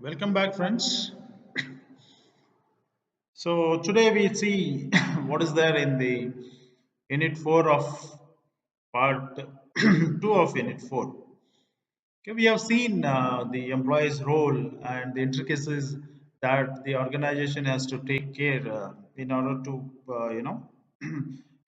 Welcome back, friends. So today we see what is there in the Unit 4 of Part 2 of Unit 4. Okay, we have seen the employee's role and the intricacies that the organization has to take care in order to,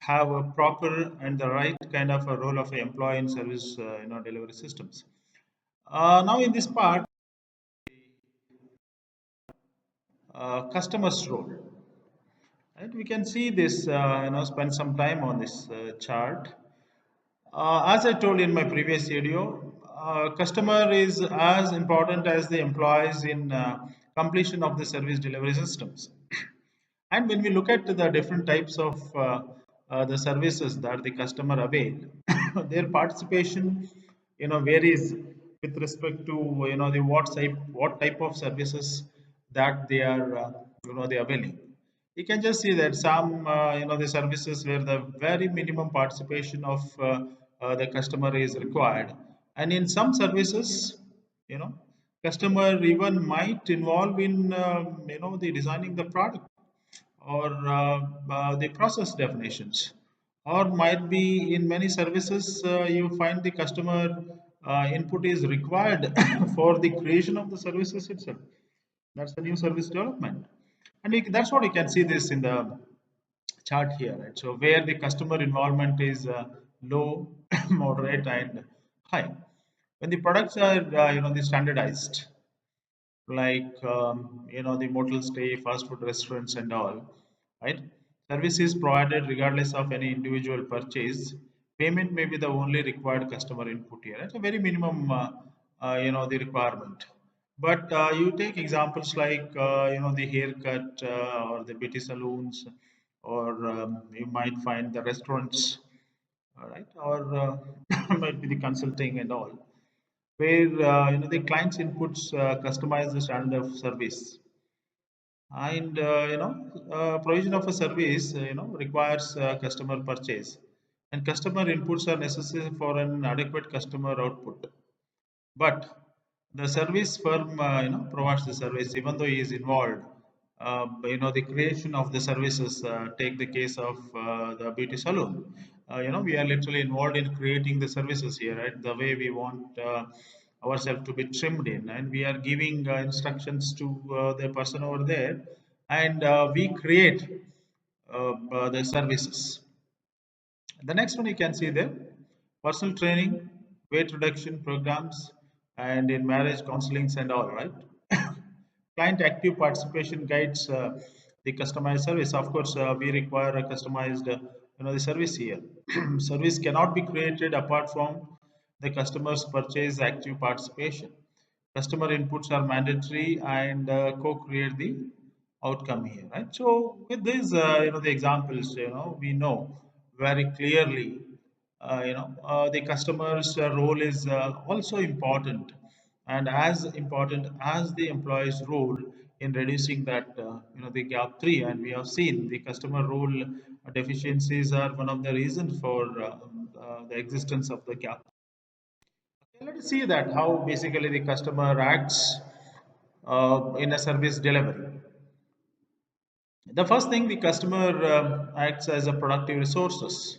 have a proper and the right kind of a role of an employee in service, delivery systems. Now in this part, customer's role. Right, we can see this, spend some time on this chart. As I told in my previous video, customer is as important as the employees in completion of the service delivery systems. And when we look at the different types of the services that the customer avail, their participation, varies with respect to the what type of services that they are they availing. You can just see that some the services where the very minimum participation of the customer is required, and in some services, you know, customer even might involve in the designing the product or the process definitions, or might be in many services you find the customer input is required for the creation of the services itself. That's the new service development, and that's what you can see this in the chart here, right? So where the customer involvement is low, moderate, and high. When the products are the standardized, like the motel stay, fast food restaurants, and all, right? Service is provided regardless of any individual purchase. Payment may be the only required customer input here. It's a very minimum, the requirement. But you take examples like the haircut or the beauty salons, or you might find the restaurants, all right, or might be the consulting and all, where the client's inputs customize the standard of service, and provision of a service requires customer purchase, and customer inputs are necessary for an adequate customer output. But the service firm provides the service even though he is involved. The creation of the services, take the case of the beauty salon. We are literally involved in creating the services here, right? The way we want ourselves to be trimmed in, and we are giving instructions to the person over there, and we create the services. The next one you can see there: personal training, weight reduction programs, and in marriage counselings and all, right? Client active participation guides the customized service. Of course, we require a customized, the service here. Service cannot be created apart from the customer's purchase active participation. Customer inputs are mandatory and co-create the outcome here, right? So with these, the examples, we know very clearly, the customer's role is also important, and as important as the employee's role in reducing that, the gap three. And we have seen the customer role deficiencies are one of the reasons for the existence of the gap. Okay, let us see that how basically the customer acts in a service delivery. The first thing, the customer acts as a productive resources.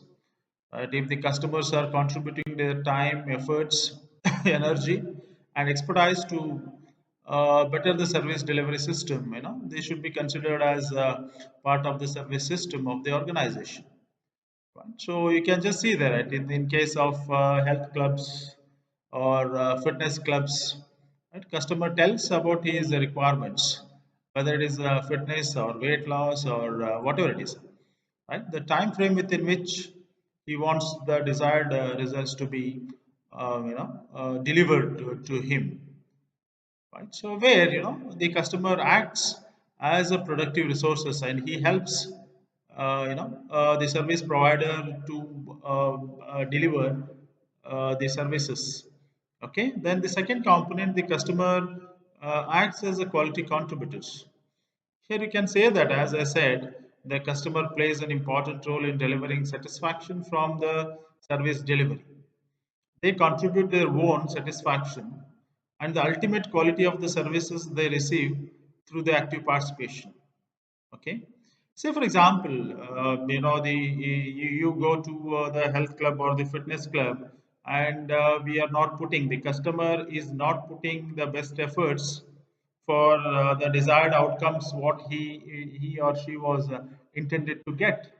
Right? If the customers are contributing their time, efforts, energy, and expertise to better the service delivery system, they should be considered as part of the service system of the organization. Right? So you can just see that, right? In case of health clubs or fitness clubs, right? Customer tells about his requirements, whether it is fitness or weight loss or whatever it is, right? The time frame within which he wants the desired results to be, delivered to him, right? So where the customer acts as a productive resources, and he helps the service provider to deliver the services. Okay, then the second component, the customer acts as a quality contributors. Here you can say that, as I said, the customer plays an important role in delivering satisfaction from the service delivery. They contribute their own satisfaction and the ultimate quality of the services they receive through the active participation. Okay, say for example, you go to the health club or the fitness club, and we are not putting, the customer is not putting the best efforts for the desired outcomes what he or she was intended to get.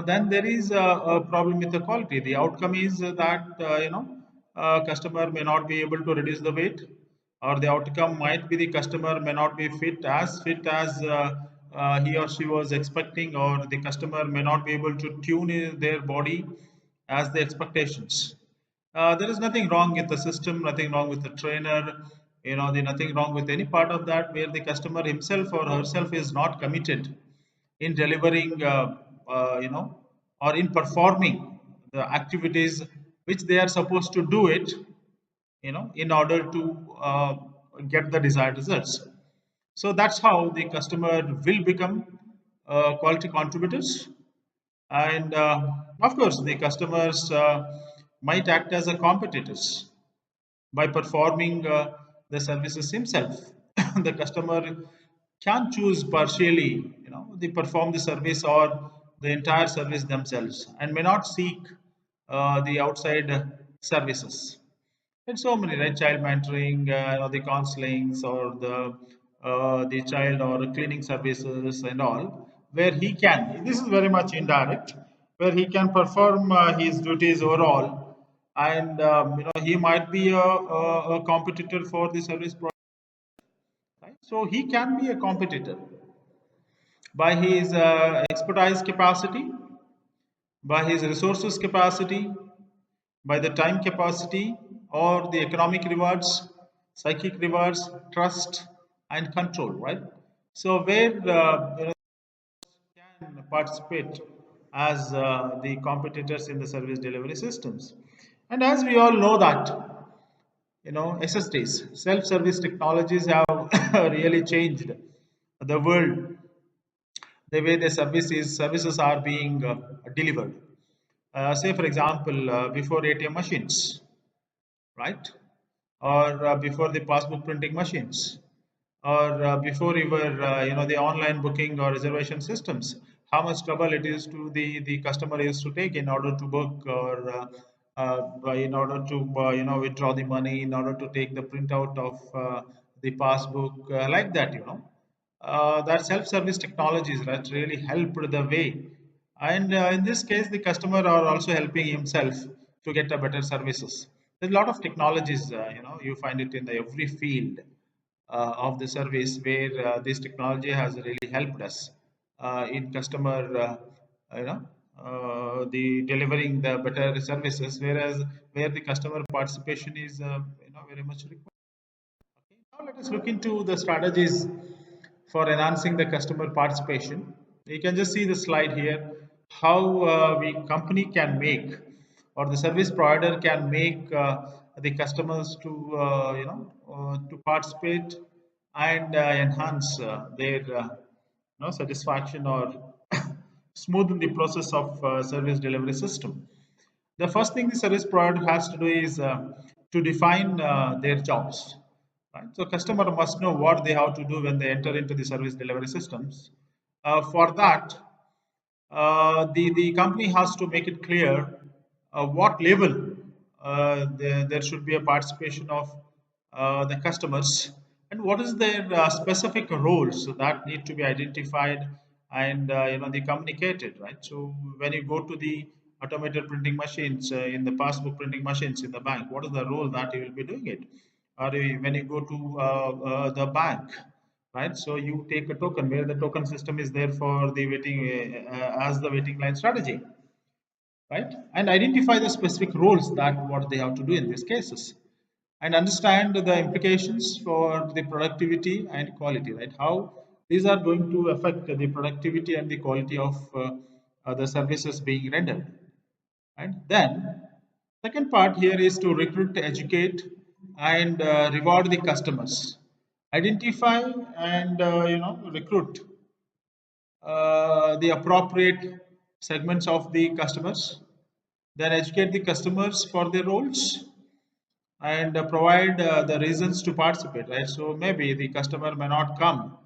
Then there is a problem with the quality. The outcome is that customer may not be able to reduce the weight, or the outcome might be the customer may not be fit as he or she was expecting, or the customer may not be able to tune their body as the expectations. There is nothing wrong with the system, nothing wrong with the trainer, nothing wrong with any part of that where the customer himself or herself is not committed in delivering, or in performing the activities which they are supposed to do it, in order to get the desired results. So that's how the customer will become quality contributors. And of course, the customers might act as a competitors by performing the services himself. The customer can choose partially, they perform the service or the entire service themselves, and may not seek the outside services. And so many, right? Child mentoring, or the counselings, or the child or cleaning services and all, where he can. This is very much indirect, where he can perform his duties overall, and he might be a competitor for the service product, right? So he can be a competitor by his expertise capacity, by his resources capacity, by the time capacity, or the economic rewards, psychic rewards, trust, and control, right? So where can participate as the competitors in the service delivery systems. And as we all know that, SSTs, self-service technologies have really changed the world, the way the services are being delivered. Say, for example, before ATM machines, right? Or before the passbook printing machines, or before even the online booking or reservation systems, how much trouble it is to the customer is to take in order to book, or in order to withdraw the money, in order to take the printout of the passbook, like that, that self-service technologies that really helped the way. And in this case, the customer are also helping himself to get a better services. There's a lot of technologies, you find it in the every field of the service, where this technology has really helped us in customer, you know the delivering the better services, whereas where the customer participation is very much required. Okay, now let us look into the strategies for enhancing the customer participation. You can just see the slide here, how we company can make, or the service provider can make the customers to to participate and enhance their satisfaction, or smoothen the process of service delivery system. The first thing the service provider has to do is to define their jobs. Right? So customer must know what they have to do when they enter into the service delivery systems. For that, the company has to make it clear what level there should be a participation of the customers, and what is their specific roles that need to be identified and the communicated, right? So when you go to the automated printing machines, in the passbook printing machines in the bank, what is the role that you will be doing it? Or when you go to the bank, right? So you take a token, where the token system is there for the waiting, as the waiting line strategy, right? And identify the specific roles that what they have to do in these cases, and understand the implications for the productivity and quality, right? How these are going to affect the productivity and the quality of the services being rendered. And then second part here is to recruit, educate, and reward the customers. Identify and recruit the appropriate segments of the customers. Then educate the customers for their roles, and provide the reasons to participate, right? So maybe the customer may not come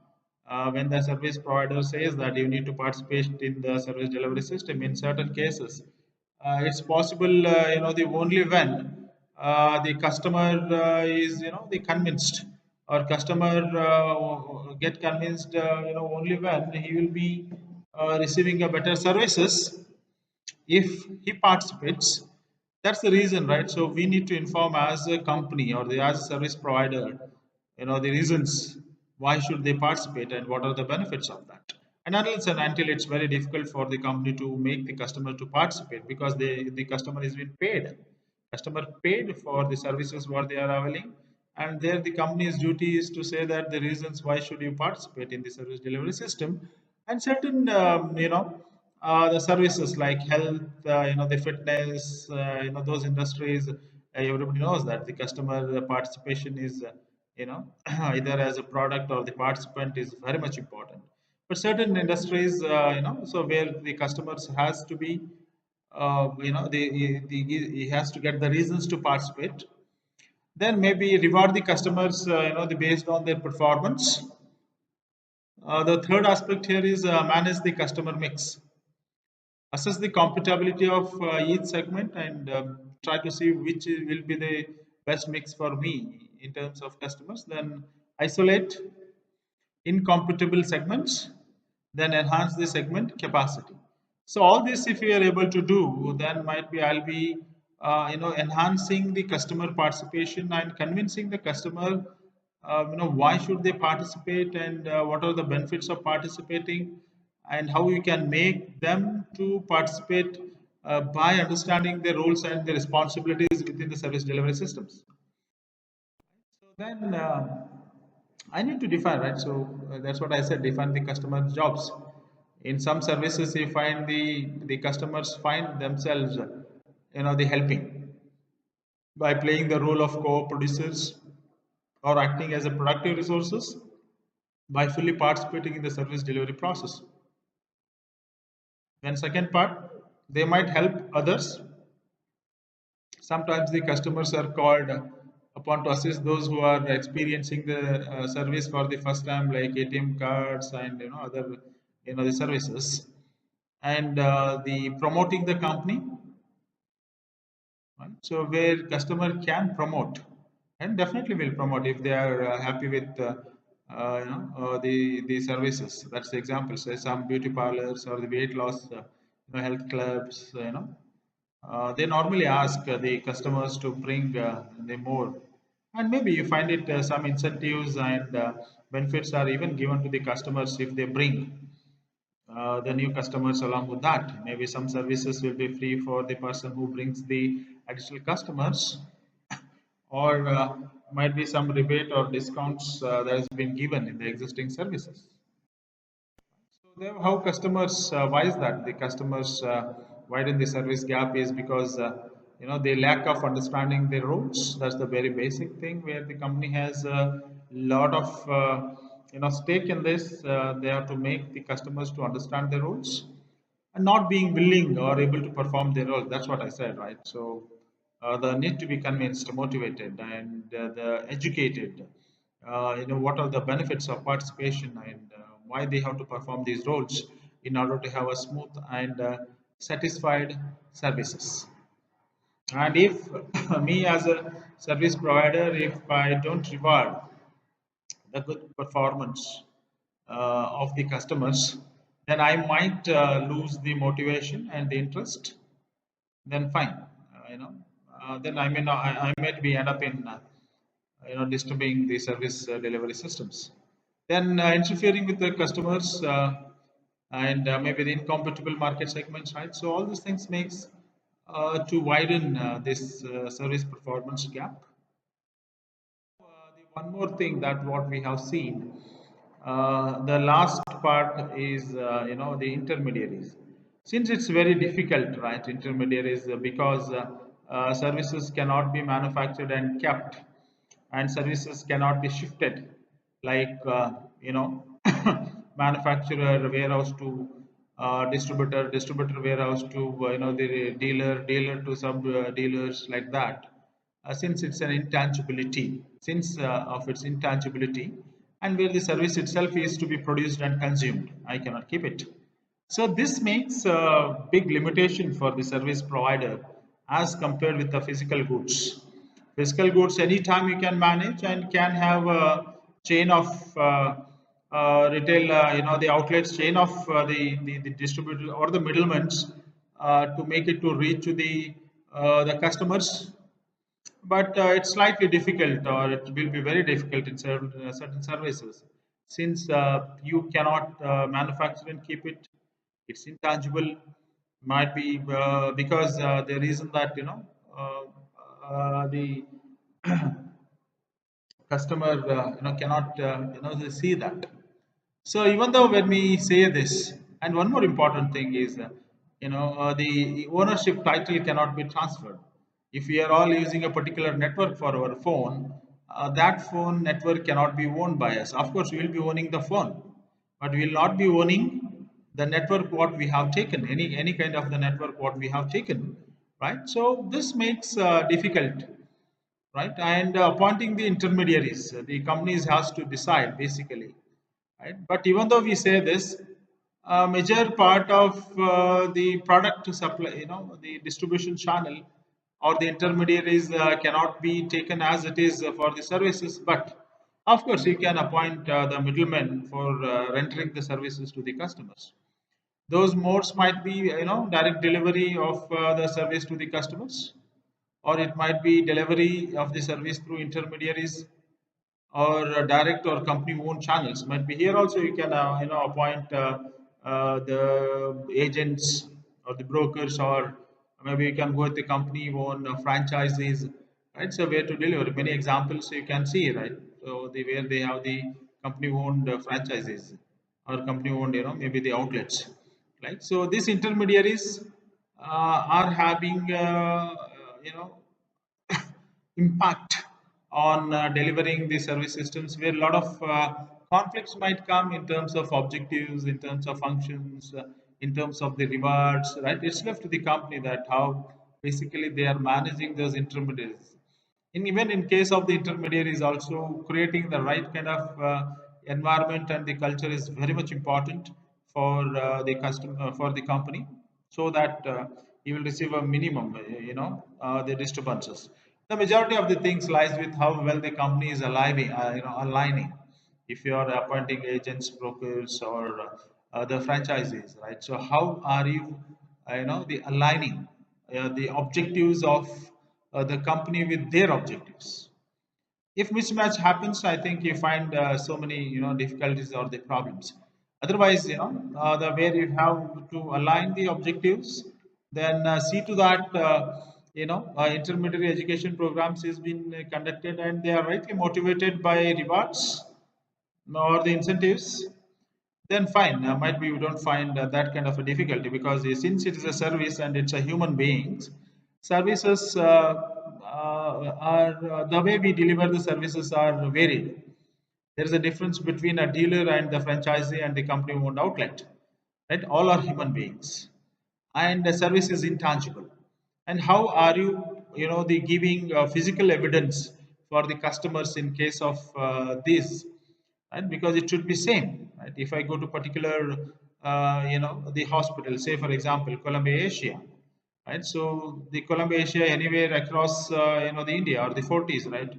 when the service provider says that you need to participate in the service delivery system. In certain cases, it's possible, the only when the customer is, the convinced, or customer get convinced, only when he will be receiving a better services if he participates. That's the reason, right? So we need to inform as a company or as a service provider, the reasons why should they participate and what are the benefits of that. And until it's very difficult for the company to make the customer to participate, because the customer is being paid. Customer paid for the services what they are availing, and there the company's duty is to say that the reasons why should you participate in the service delivery system. And certain the services like health, the fitness, those industries, everybody knows that the customer participation is, either as a product or the participant is very much important. But certain industries, so where the customers has to be, he has to get the reasons to participate. Then maybe reward the customers, based on their performance. The third aspect here is manage the customer mix. Assess the compatibility of each segment, and try to see which will be the best mix for me in terms of customers. Then isolate incompatible segments, then enhance the segment capacity. So all this, if we are able to do, then might be I'll be, enhancing the customer participation and convincing the customer, why should they participate, and what are the benefits of participating, and how you can make them to participate by understanding their roles and their responsibilities within the service delivery systems. So then I need to define, right? So that's what I said, define the customer jobs. In some services, you find the customers find themselves, the helping by playing the role of co-producers or acting as a productive resources by fully participating in the service delivery process. Then second part, they might help others. Sometimes the customers are called upon to assist those who are experiencing the service for the first time, like ATM cards and other, the services, and the promoting the company, right? So where customer can promote, and definitely will promote if they are happy with the services. That's the example. Say some beauty parlors or the weight loss, health clubs. They normally ask the customers to bring the more, and maybe you find it some incentives and benefits are even given to the customers if they bring the new customers along with that. Maybe some services will be free for the person who brings the additional customers, or might be some rebate or discounts that has been given in the existing services. So how customers, why is that? The customers widen the service gap is because, the lack of understanding their roles. That's the very basic thing where the company has a lot of, stake in this. They have to make the customers to understand their roles and not being willing or able to perform their role. That's what I said, right? So the need to be convinced, motivated, and the educated. What are the benefits of participation, and why they have to perform these roles in order to have a smooth and satisfied services. And if me as a service provider, if I don't reward the good performance of the customers, then I might lose the motivation and the interest. Then fine, then I might be end up in disturbing the service delivery systems. Then interfering with the customers, and maybe the incompatible market segments, right? So all these things makes to widen this service performance gap. The one more thing that what we have seen, the last part is, the intermediaries. Since it's very difficult, right? Intermediaries, because services cannot be manufactured and kept, and services cannot be shifted, like manufacturer warehouse to distributor warehouse to the dealer to sub dealers, like that. since it's an intangibility, since of its intangibility, and where the service itself is to be produced and consumed. I cannot keep it. So this makes a big limitation for the service provider as compared with the physical goods. Physical goods, anytime you can manage and can have a chain of retail, the outlets chain of the distributor or the middlemen to make it to reach to the customers. But it's slightly difficult, or it will be very difficult in certain services, since you cannot manufacture and keep it. It's intangible. Might be because the reason that the customer cannot they see that. So even though when we say this, and one more important thing is the ownership title cannot be transferred. If we are all using a particular network for our phone, that phone network cannot be owned by us. Of course we will be owning the phone, but we will not be owning the network what we have taken, any kind of the network what we have taken, right? So this makes difficult, right? And appointing the intermediaries, the companies has to decide basically, right? But even though we say this, a major part of the product to supply, the distribution channel or the intermediaries cannot be taken as it is for the services. But of course, you can appoint the middlemen for rendering the services to the customers. Those modes might be, direct delivery of the service to the customers, or it might be delivery of the service through intermediaries, or direct or company owned channels. Might be here also you can appoint the agents or the brokers, or maybe you can go with the company owned franchises, right? So where to deliver, many examples you can see, right? So the where they have the company owned franchises, or company owned, maybe the outlets, right? So these intermediaries are having you know impact on delivering the service systems, where a lot of conflicts might come in terms of objectives, in terms of functions, in terms of the rewards, right? It's left to the company that how basically they are managing those intermediaries. Even in case of the intermediaries, also creating the right kind of environment and the culture is very much important for the customer, for the company, so that you will receive a minimum, the disturbances. The majority of the things lies with how well the company is aligning. If you are appointing agents, brokers, or the franchises, right? So how are you, the aligning the objectives of the company with their objectives? If mismatch happens, I think you find so many difficulties or the problems. Otherwise, the where you have to align the objectives, then see to that intermediary education programs is being conducted, and they are rightly motivated by rewards or the incentives, then fine. Might be you don't find that kind of a difficulty, because since it is a service and it's a human beings, services are the way we deliver the services are varied. There is a difference between a dealer and the franchisee and the company owned outlet, right? All are human beings, and the service is intangible. And how are you, the giving physical evidence for the customers in case of this, right? Because it should be same, right? If I go to particular the hospital, say for example Columbia Asia, right? So the Columbia Asia anywhere across the India or the 40s, right?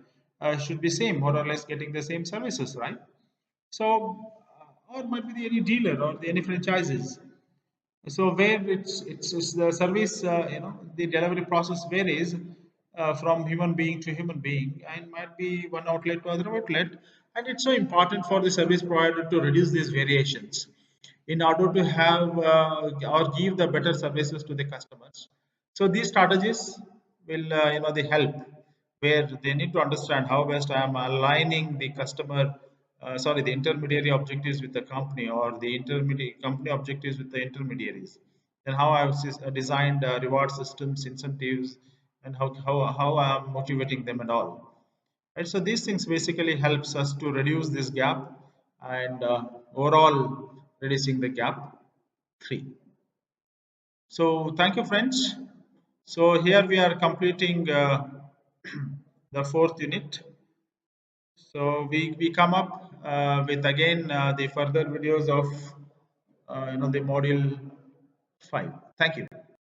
Should be same, more or less getting the same services, right? So or might be the any dealer or the any franchises. So where it's the service, the delivery process varies from human being to human being, and might be one outlet to other outlet. And it's so important for the service provider to reduce these variations in order to have or give the better services to the customers. So these strategies will they help, where they need to understand how best I am aligning the customer, the intermediary objectives with the company, or the intermediate company objectives with the intermediaries. Then how I have designed reward systems, incentives, and how I am motivating them and all. Right? So these things basically helps us to reduce this gap, and overall reducing the gap. Three. So thank you, friends. So here we are completing the fourth unit. So we come up with again the further videos of the module 5. Thank you.